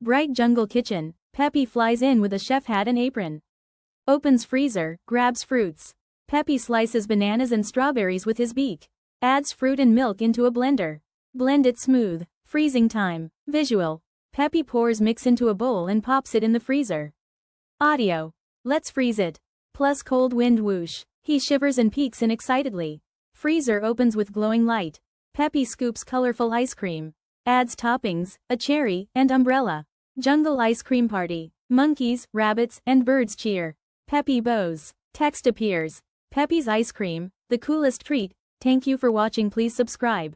Bright jungle kitchen. Peppy flies in with a chef hat and apron. Opens freezer, grabs fruits. Peppy slices bananas and strawberries with his beak. Adds fruit and milk into a blender. Blend it smooth. Freezing time. Visual. Peppy pours mix into a bowl and pops it in the freezer. Audio. Let's freeze it. Plus cold wind whoosh. He shivers and peeks in excitedly. Freezer opens with glowing light. Peppy scoops colorful ice cream. Adds toppings, a cherry, and umbrella. Jungle ice cream party. Monkeys, rabbits, and birds cheer. Peppy bows. Text appears. Peppy's ice cream, the coolest treat. Thank you for watching. Please subscribe.